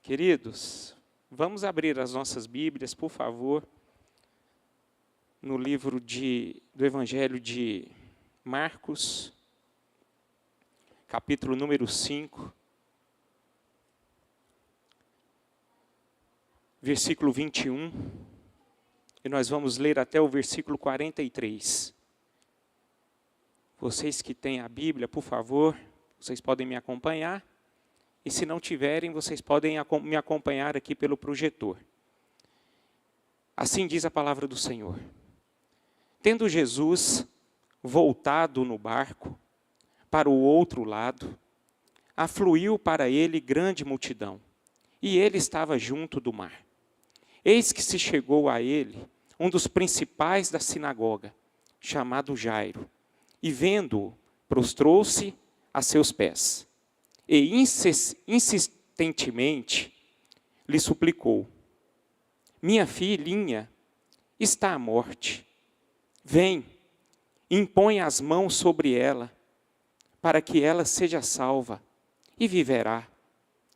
Queridos, vamos abrir as nossas Bíblias, por favor, no livro do Evangelho de Marcos, capítulo número 5, versículo 21, e nós vamos ler até o versículo 43. Vocês que têm a Bíblia, por favor, vocês podem me acompanhar. E se não tiverem, vocês podem me acompanhar aqui pelo projetor. Assim diz a palavra do Senhor. Tendo Jesus voltado no barco para o outro lado, afluiu para ele grande multidão, e ele estava junto do mar. Eis que se chegou a ele um dos principais da sinagoga, chamado Jairo, e vendo-o, prostrou-se a seus pés. E insistentemente lhe suplicou: minha filhinha está à morte. Vem, impõe as mãos sobre ela, para que ela seja salva, e viverá.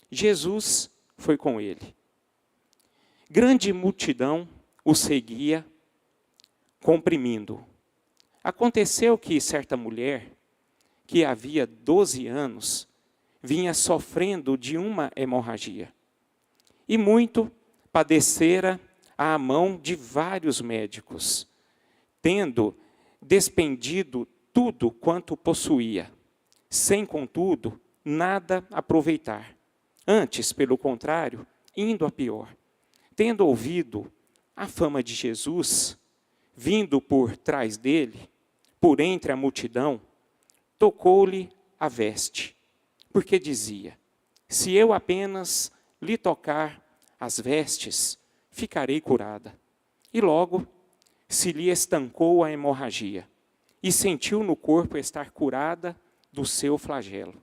Jesus foi com ele. Grande multidão o seguia, comprimindo-o. Aconteceu que certa mulher, que havia 12 anos, vinha sofrendo de uma hemorragia. E muito padecera à mão de vários médicos, tendo despendido tudo quanto possuía, sem, contudo, nada aproveitar. Antes, pelo contrário, indo a pior. Tendo ouvido a fama de Jesus, vindo por trás dele, por entre a multidão, tocou-lhe a veste, porque dizia: se eu apenas lhe tocar as vestes, ficarei curada. E logo se lhe estancou a hemorragia, e sentiu no corpo estar curada do seu flagelo.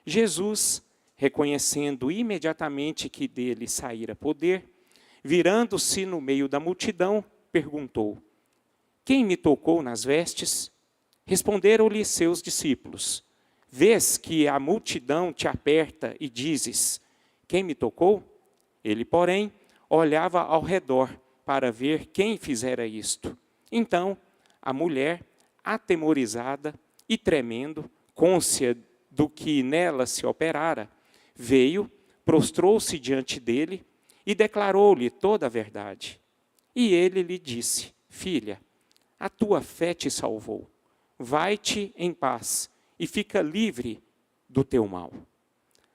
Jesus, reconhecendo imediatamente que dele saíra poder, virando-se no meio da multidão, perguntou: quem me tocou nas vestes? Responderam-lhe seus discípulos: vês que a multidão te aperta e dizes: quem me tocou? Ele, porém, olhava ao redor para ver quem fizera isto. Então, a mulher, atemorizada e tremendo, cônscia do que nela se operara, veio, prostrou-se diante dele e declarou-lhe toda a verdade. E ele lhe disse: filha, a tua fé te salvou. Vai-te em paz e fica livre do teu mal.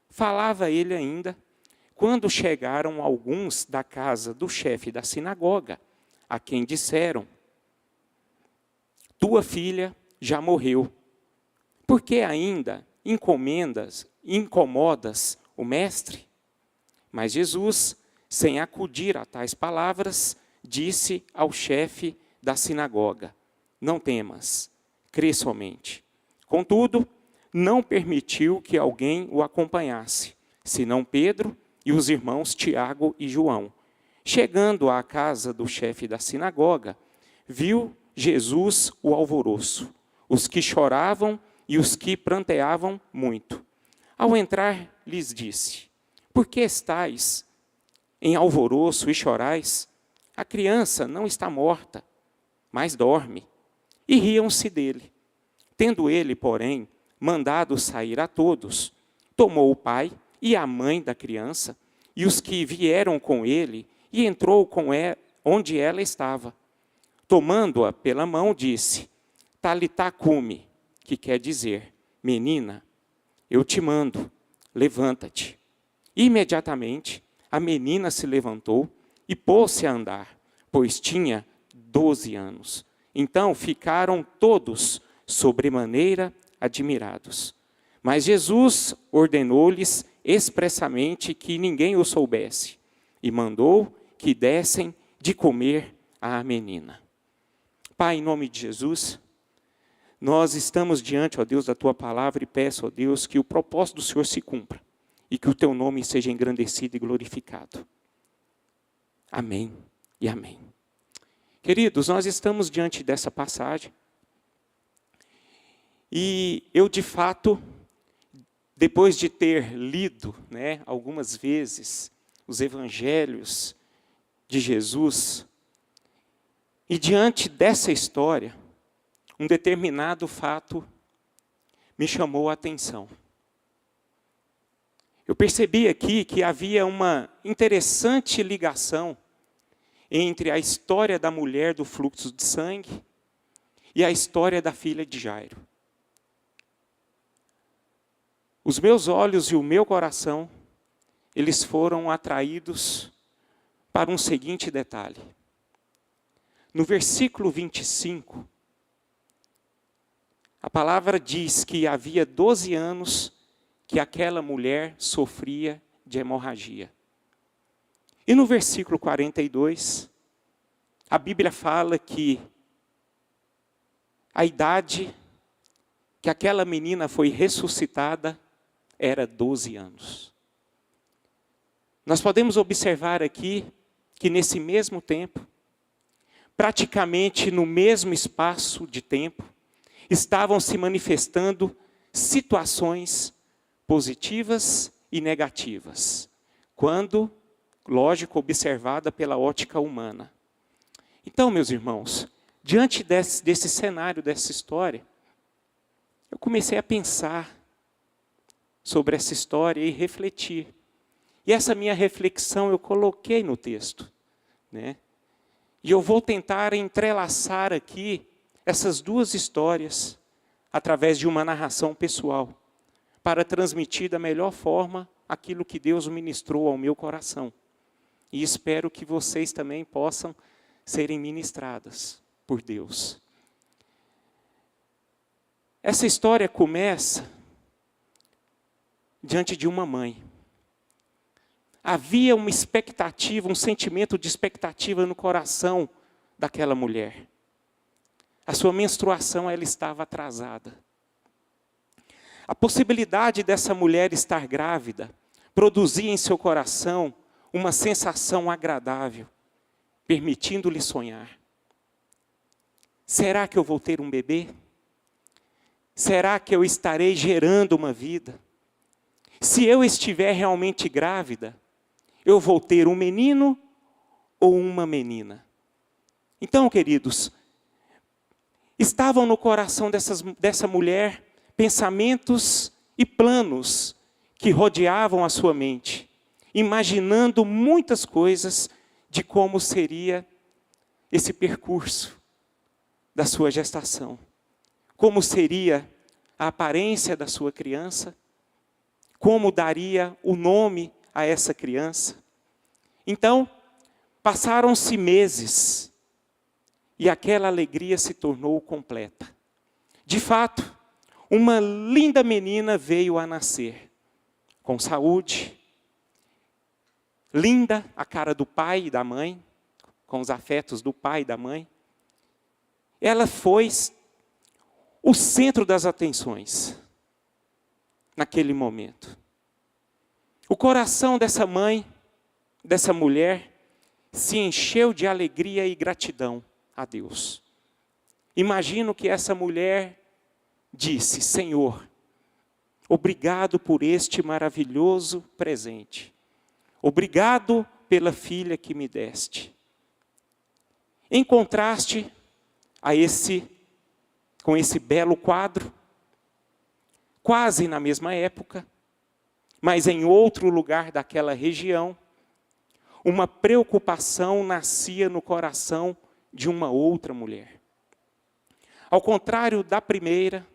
Falava ele ainda, quando chegaram alguns da casa do chefe da sinagoga, a quem disseram: tua filha já morreu, por que ainda incomodas o mestre? Mas Jesus, sem acudir a tais palavras, disse ao chefe da sinagoga: não temas, crê somente. Contudo, não permitiu que alguém o acompanhasse, senão Pedro e os irmãos Tiago e João. Chegando à casa do chefe da sinagoga, viu Jesus o alvoroço, os que choravam e os que pranteavam muito. Ao entrar, lhes disse: por que estáis em alvoroço e chorais? A criança não está morta, mas dorme. E riam-se dele. Tendo ele, porém, mandado sair a todos, tomou o pai e a mãe da criança, e os que vieram com ele, e entrou com ela onde ela estava. Tomando-a pela mão, disse: Talitá cumi, que quer dizer: menina, eu te mando, levanta-te. Imediatamente, a menina se levantou e pôs-se a andar, pois tinha 12 anos. Então ficaram todos sobremaneira admirados. Mas Jesus ordenou-lhes expressamente que ninguém o soubesse, e mandou que dessem de comer à menina. Pai, em nome de Jesus, nós estamos diante, ó Deus, da Tua palavra, e peço, ó Deus, que o propósito do Senhor se cumpra, e que o Teu nome seja engrandecido e glorificado. Amém e amém. Queridos, nós estamos diante dessa passagem, e eu, de fato, depois de ter lido, algumas vezes os evangelhos de Jesus. E diante dessa história, um determinado fato me chamou a atenção. Eu percebi aqui que havia uma interessante ligação entre a história da mulher do fluxo de sangue e a história da filha de Jairo. Os meus olhos e o meu coração, eles foram atraídos para um seguinte detalhe. No versículo 25, a palavra diz que havia 12 anos que aquela mulher sofria de hemorragia. E no versículo 42, a Bíblia fala que a idade que aquela menina foi ressuscitada era 12 anos. Nós podemos observar aqui que nesse mesmo tempo, praticamente no mesmo espaço de tempo, estavam se manifestando situações positivas e negativas, quando, lógico, observada pela ótica humana. Então, meus irmãos, diante desse cenário, dessa história, eu comecei a pensar sobre essa história e refletir. E essa minha reflexão eu coloquei no texto, né? E eu vou tentar entrelaçar aqui essas duas histórias através de uma narração pessoal, para transmitir da melhor forma aquilo que Deus ministrou ao meu coração. E espero que vocês também possam serem ministradas por Deus. Essa história começa diante de uma mãe. Havia uma expectativa, um sentimento de expectativa no coração daquela mulher. A sua menstruação, ela estava atrasada. A possibilidade dessa mulher estar grávida produzia em seu coração uma sensação agradável, permitindo-lhe sonhar. Será que eu vou ter um bebê? Será que eu estarei gerando uma vida? Se eu estiver realmente grávida, eu vou ter um menino ou uma menina? Então, queridos, estavam no coração dessa mulher pensamentos e planos que rodeavam a sua mente, imaginando muitas coisas de como seria esse percurso da sua gestação. Como seria a aparência da sua criança, como daria o nome a essa criança. Então, passaram-se meses e aquela alegria se tornou completa. De fato, uma linda menina veio a nascer, com saúde, linda a cara do pai e da mãe, com os afetos do pai e da mãe. Ela foi o centro das atenções naquele momento. O coração dessa mãe, dessa mulher, se encheu de alegria e gratidão a Deus. Imagino que essa mulher disse: Senhor, obrigado por este maravilhoso presente. Obrigado pela filha que me deste. Em contraste com esse belo quadro, quase na mesma época, mas em outro lugar daquela região, uma preocupação nascia no coração de uma outra mulher. Ao contrário da primeira,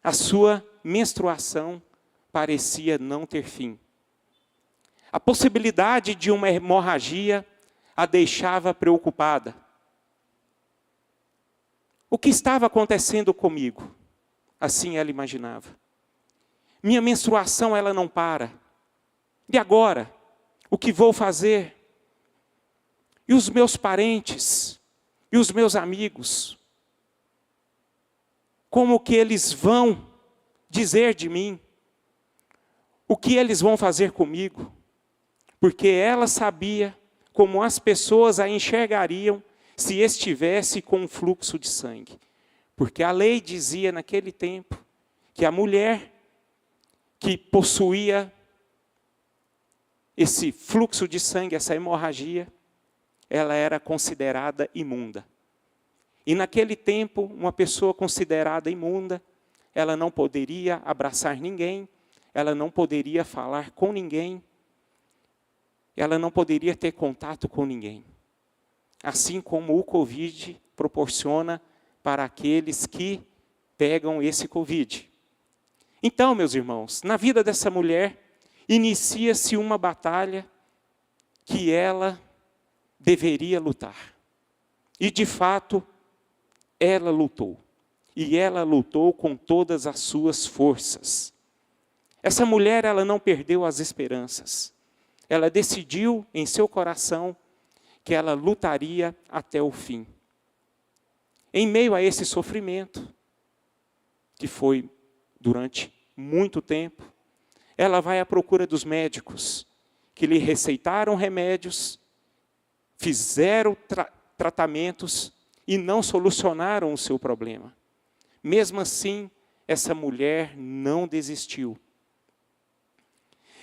a sua menstruação parecia não ter fim. A possibilidade de uma hemorragia a deixava preocupada. O que estava acontecendo comigo? Assim ela imaginava. Minha menstruação, ela não para. E agora? O que vou fazer? E os meus parentes? E os meus amigos? Como que eles vão dizer de mim? O que eles vão fazer comigo? Porque ela sabia como as pessoas a enxergariam se estivesse com um fluxo de sangue. Porque a lei dizia naquele tempo que a mulher que possuía esse fluxo de sangue, essa hemorragia, ela era considerada imunda. E naquele tempo, uma pessoa considerada imunda, ela não poderia abraçar ninguém, ela não poderia falar com ninguém, ela não poderia ter contato com ninguém. Assim como o Covid proporciona para aqueles que pegam esse Covid. Então, meus irmãos, na vida dessa mulher, inicia-se uma batalha que ela deveria lutar. E, de fato, ela lutou. E ela lutou com todas as suas forças. Essa mulher, ela não perdeu as esperanças. Ela decidiu em seu coração que ela lutaria até o fim. Em meio a esse sofrimento, que foi durante muito tempo, ela vai à procura dos médicos, que lhe receitaram remédios, fizeram tratamentos e não solucionaram o seu problema. Mesmo assim, essa mulher não desistiu.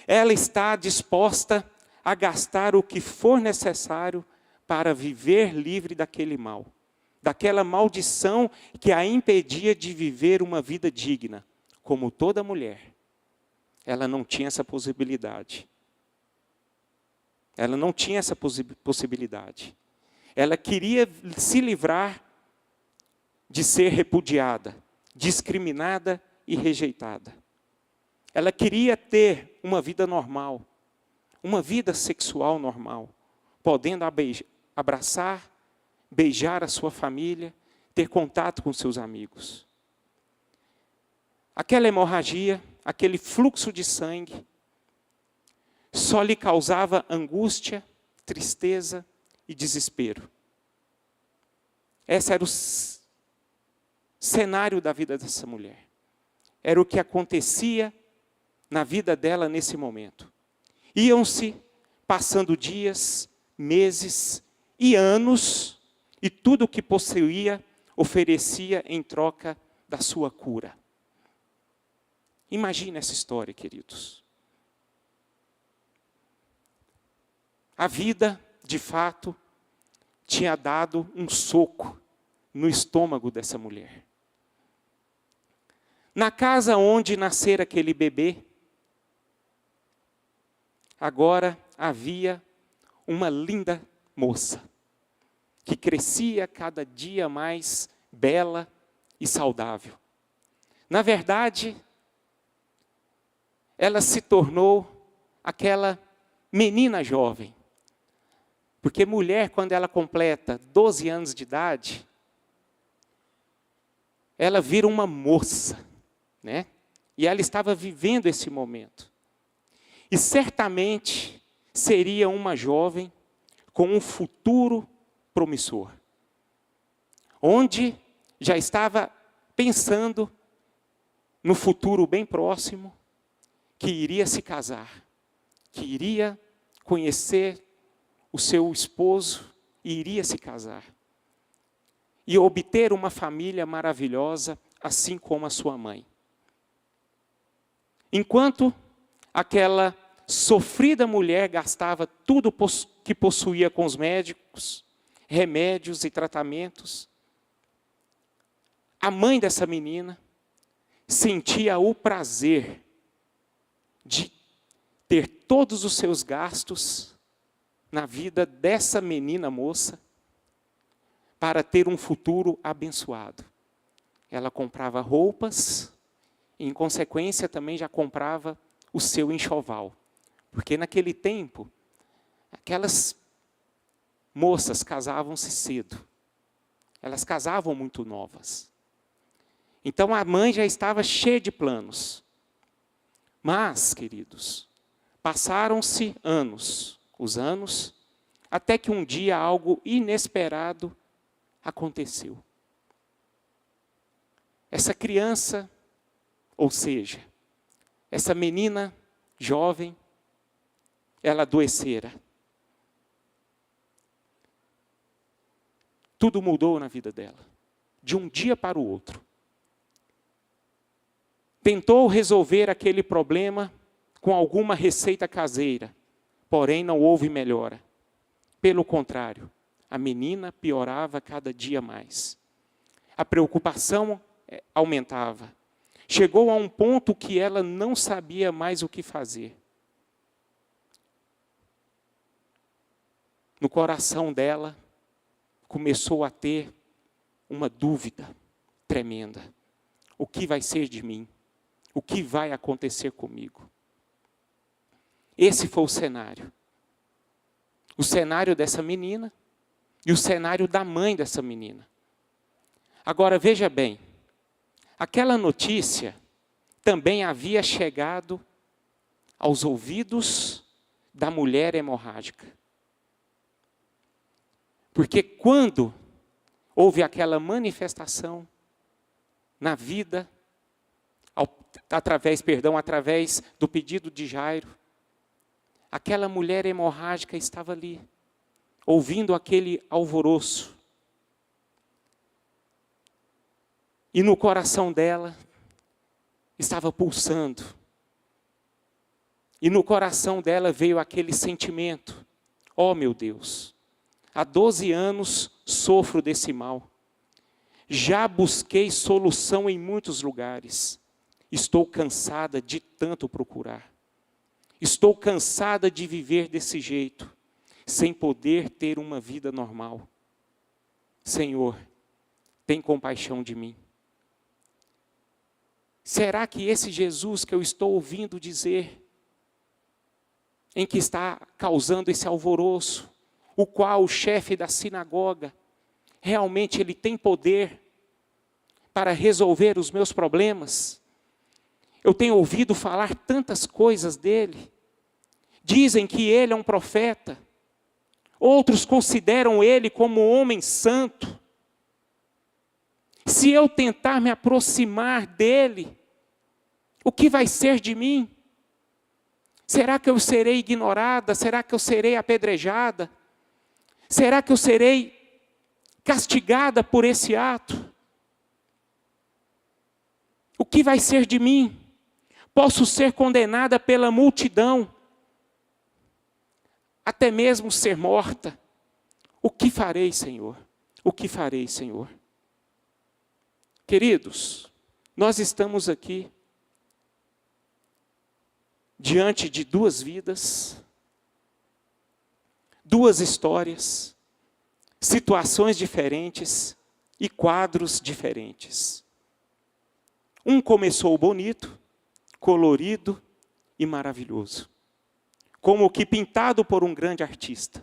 Ela está disposta a gastar o que for necessário para viver livre daquele mal, daquela maldição que a impedia de viver uma vida digna, como toda mulher. Ela não tinha essa possibilidade. Ela não tinha essa possibilidade. Ela queria se livrar de ser repudiada, discriminada e rejeitada. Ela queria ter uma vida normal, uma vida sexual normal, podendo abraçar, beijar a sua família, ter contato com seus amigos. Aquela hemorragia, aquele fluxo de sangue, só lhe causava angústia, tristeza e desespero. Esse era o cenário da vida dessa mulher. Era o que acontecia na vida dela nesse momento. Iam-se passando dias, meses e anos, e tudo o que possuía oferecia em troca da sua cura. Imagine essa história, queridos. A vida, de fato, tinha dado um soco no estômago dessa mulher. Na casa onde nascera aquele bebê, agora havia uma linda moça, que crescia cada dia mais bela e saudável. Na verdade, ela se tornou aquela menina jovem. Porque mulher, quando ela completa 12 anos de idade, ela vira uma moça, né? E ela estava vivendo esse momento. E certamente seria uma jovem com um futuro promissor. Onde já estava pensando no futuro bem próximo, que iria se casar, que iria conhecer o seu esposo e iria se casar. E obter uma família maravilhosa, assim como a sua mãe. Enquanto aquela sofrida mulher gastava tudo que possuía com os médicos, remédios e tratamentos, a mãe dessa menina sentia o prazer de ter todos os seus gastos na vida dessa menina moça para ter um futuro abençoado. Ela comprava roupas e, em consequência, também já comprava o seu enxoval. Porque naquele tempo, aquelas moças casavam-se cedo. Elas casavam muito novas. Então a mãe já estava cheia de planos. Mas, queridos, passaram-se os anos, até que um dia algo inesperado aconteceu. Essa criança, ou seja, essa menina jovem, ela adoecera. Tudo mudou na vida dela, de um dia para o outro. Tentou resolver aquele problema com alguma receita caseira, porém não houve melhora. Pelo contrário, a menina piorava cada dia mais. A preocupação aumentava. Chegou a um ponto que ela não sabia mais o que fazer. No coração dela, começou a ter uma dúvida tremenda. O que vai ser de mim? O que vai acontecer comigo? Esse foi o cenário. O cenário dessa menina e o cenário da mãe dessa menina. Agora, veja bem, aquela notícia também havia chegado aos ouvidos da mulher hemorrágica. Porque quando houve aquela manifestação na vida, através do pedido de Jairo, aquela mulher hemorrágica estava ali, ouvindo aquele alvoroço. E no coração dela estava pulsando. E no coração dela veio aquele sentimento: oh meu Deus, há 12 anos sofro desse mal. Já busquei solução em muitos lugares. Estou cansada de tanto procurar. Estou cansada de viver desse jeito, sem poder ter uma vida normal. Senhor, tem compaixão de mim. Será que esse Jesus que eu estou ouvindo dizer, em que está causando esse alvoroço, o qual o chefe da sinagoga, realmente ele tem poder para resolver os meus problemas? Eu tenho ouvido falar tantas coisas dele. Dizem que ele é um profeta. Outros consideram ele como um homem santo. Se eu tentar me aproximar dele, o que vai ser de mim? Será que eu serei ignorada? Será que eu serei apedrejada? Será que eu serei castigada por esse ato? O que vai ser de mim? Posso ser condenada pela multidão, até mesmo ser morta. O que farei, Senhor? O que farei, Senhor? Queridos, nós estamos aqui diante de duas vidas, duas histórias, situações diferentes e quadros diferentes. Um começou bonito, colorido e maravilhoso, como que pintado por um grande artista.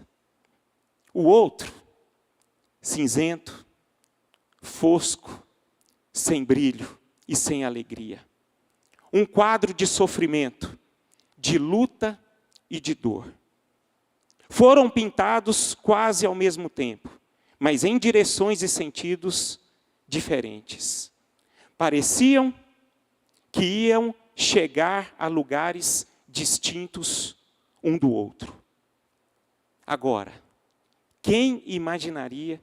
O outro, cinzento, fosco, sem brilho e sem alegria. Um quadro de sofrimento, de luta e de dor. Foram pintados quase ao mesmo tempo, mas em direções e sentidos diferentes. Pareciam que iam chegar a lugares distintos um do outro. Agora, quem imaginaria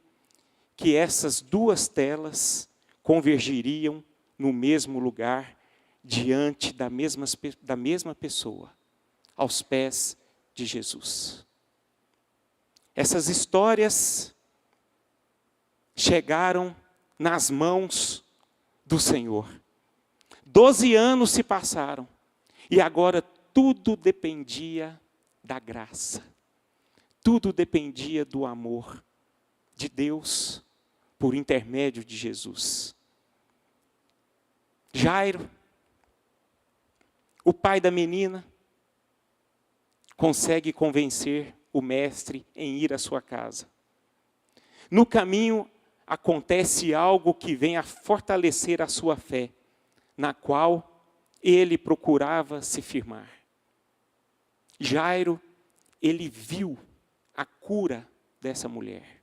que essas duas telas convergiriam no mesmo lugar, diante da mesma pessoa, aos pés de Jesus? Essas histórias chegaram nas mãos do Senhor. 12 anos se passaram e agora tudo dependia da graça. Tudo dependia do amor de Deus por intermédio de Jesus. Jairo, o pai da menina, consegue convencer o mestre em ir à sua casa. No caminho, acontece algo que vem a fortalecer a sua fé, na qual ele procurava se firmar. Jairo, ele viu a cura dessa mulher.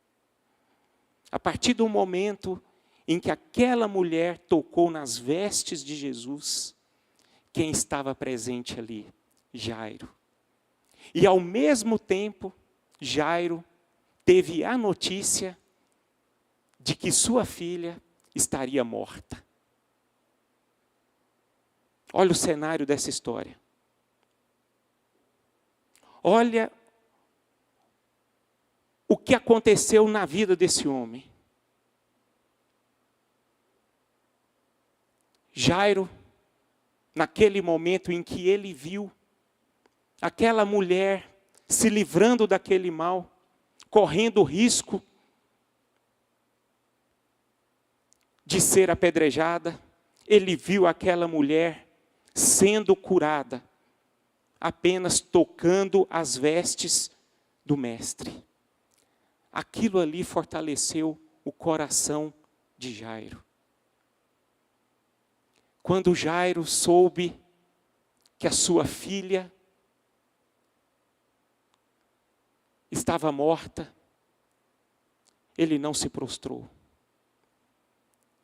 A partir do momento em que aquela mulher tocou nas vestes de Jesus, quem estava presente ali? Jairo. E ao mesmo tempo, Jairo teve a notícia de que sua filha estaria morta. Olha o cenário dessa história. Olha o que aconteceu na vida desse homem. Jairo, naquele momento em que ele viu aquela mulher se livrando daquele mal, correndo o risco de ser apedrejada, ele viu aquela mulher sendo curada, apenas tocando as vestes do mestre. Aquilo ali fortaleceu o coração de Jairo. Quando Jairo soube que a sua filha estava morta, ele não se prostrou,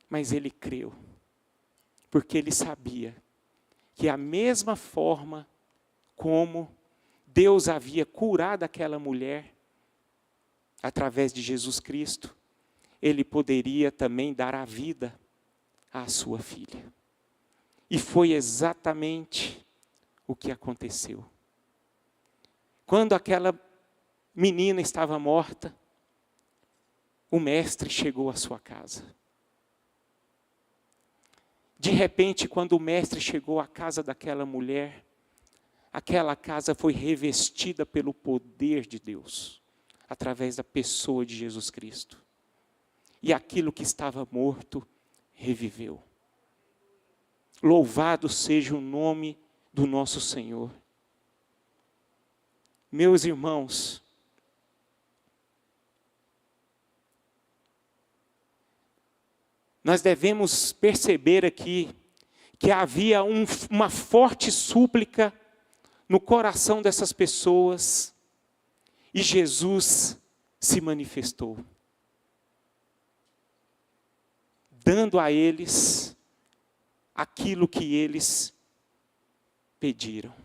mas ele creu, porque ele sabia que a mesma forma como Deus havia curado aquela mulher, através de Jesus Cristo, ele poderia também dar a vida à sua filha. E foi exatamente o que aconteceu. Quando aquela menina estava morta, o mestre chegou à sua casa. De repente, quando o mestre chegou à casa daquela mulher, aquela casa foi revestida pelo poder de Deus, através da pessoa de Jesus Cristo. E aquilo que estava morto, reviveu. Louvado seja o nome do nosso Senhor. Meus irmãos, nós devemos perceber aqui que havia uma forte súplica no coração dessas pessoas, e Jesus se manifestou, dando a eles aquilo que eles pediram.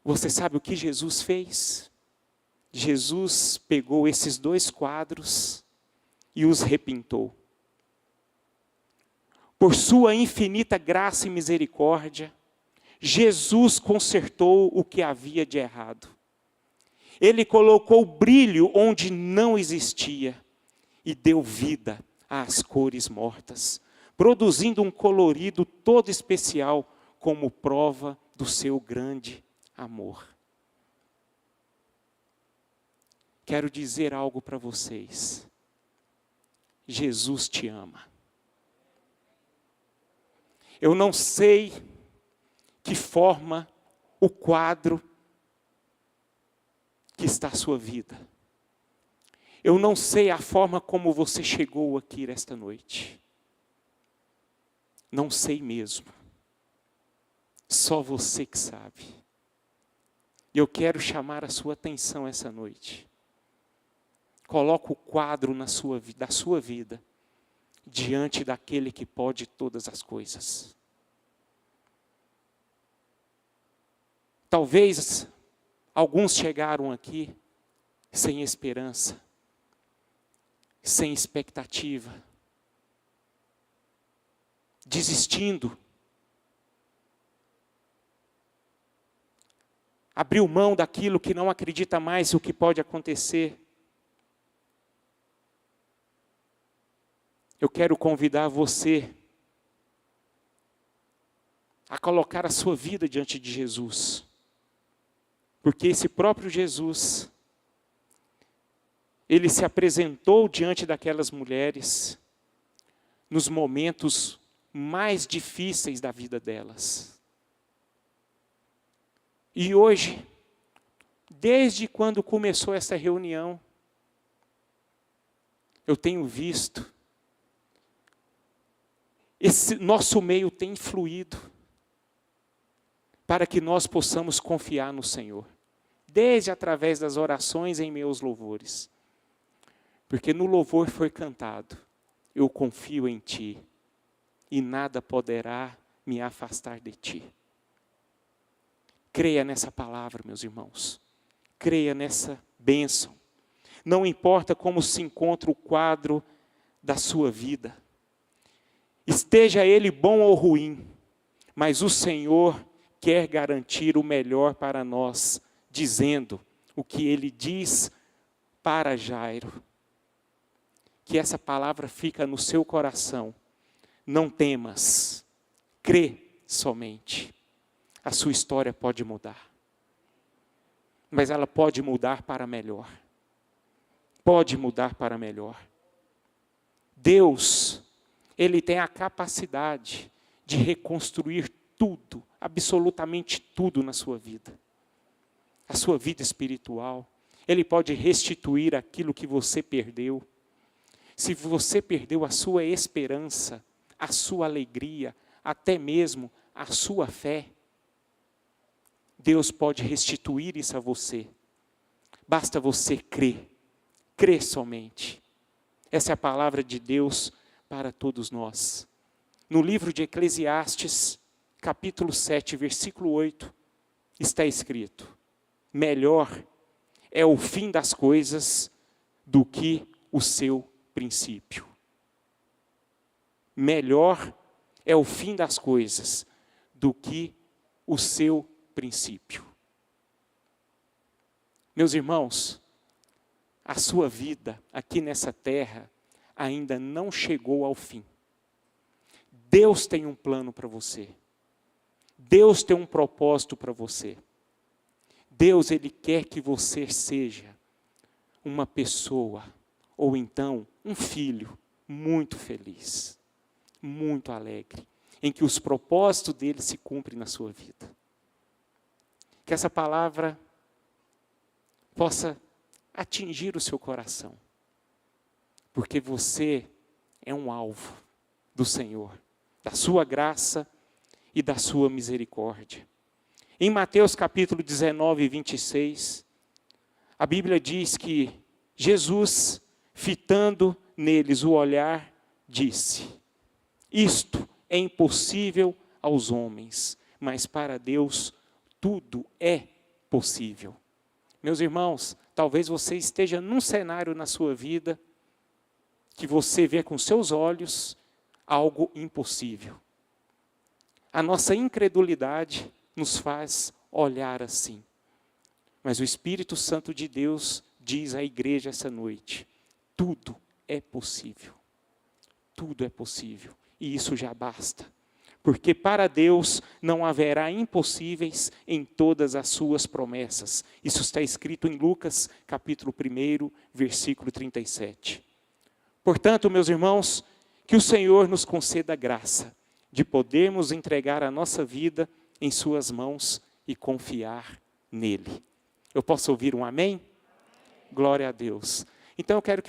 Você sabe o que Jesus fez? Jesus pegou esses 2 quadros e os repintou. Por sua infinita graça e misericórdia, Jesus consertou o que havia de errado. Ele colocou brilho onde não existia e deu vida às cores mortas, produzindo um colorido todo especial como prova do seu grande amor. Quero dizer algo para vocês. Jesus te ama. Eu não sei que forma o quadro que está a sua vida. Eu não sei a forma como você chegou aqui esta noite. Não sei mesmo. Só você que sabe. E eu quero chamar a sua atenção essa noite. Coloca o quadro da sua vida diante daquele que pode todas as coisas. Talvez alguns chegaram aqui sem esperança, sem expectativa, desistindo, abriu mão daquilo que não acredita mais o que pode acontecer. Eu quero convidar você a colocar a sua vida diante de Jesus. Porque esse próprio Jesus, ele se apresentou diante daquelas mulheres nos momentos mais difíceis da vida delas. E hoje, desde quando começou essa reunião, eu tenho visto, esse nosso meio tem fluído para que nós possamos confiar no Senhor, desde através das orações em meus louvores. Porque no louvor foi cantado, eu confio em Ti, e nada poderá me afastar de Ti. Creia nessa palavra, meus irmãos. Creia nessa bênção. Não importa como se encontra o quadro da sua vida. Esteja ele bom ou ruim, mas o Senhor quer garantir o melhor para nós dizendo o que ele diz para Jairo. Que essa palavra fica no seu coração. Não temas, crê somente. A sua história pode mudar. Mas ela pode mudar para melhor. Pode mudar para melhor. Deus, Ele tem a capacidade de reconstruir tudo, absolutamente tudo na sua vida. A sua vida espiritual. Ele pode restituir aquilo que você perdeu. Se você perdeu a sua esperança, a sua alegria, até mesmo a sua fé, Deus pode restituir isso a você. Basta você crer. Crer somente. Essa é a palavra de Deus para todos nós. No livro de Eclesiastes, capítulo 7, versículo 8, está escrito: melhor é o fim das coisas do que o seu princípio. Melhor é o fim das coisas do que o seu princípio. Meus irmãos, a sua vida aqui nessa terra ainda não chegou ao fim. Deus tem um plano para você. Deus tem um propósito para você. Deus, Ele quer que você seja uma pessoa, ou então um filho muito feliz, muito alegre, em que os propósitos dele se cumprem na sua vida. Que essa palavra possa atingir o seu coração, porque você é um alvo do Senhor, da sua graça e da sua misericórdia. Em Mateus capítulo 19, 26, a Bíblia diz que Jesus, fitando neles o olhar, disse: isto é impossível aos homens, mas para Deus tudo é possível. Meus irmãos, talvez você esteja num cenário na sua vida que você vê com seus olhos algo impossível. A nossa incredulidade nos faz olhar assim. Mas o Espírito Santo de Deus diz à igreja essa noite: tudo é possível. Tudo é possível. E isso já basta. Porque para Deus não haverá impossíveis em todas as suas promessas. Isso está escrito em Lucas, capítulo 1, versículo 37. Portanto, meus irmãos, que o Senhor nos conceda a graça de podermos entregar a nossa vida em suas mãos e confiar nele. Eu posso ouvir um amém? Glória a Deus. Então eu quero que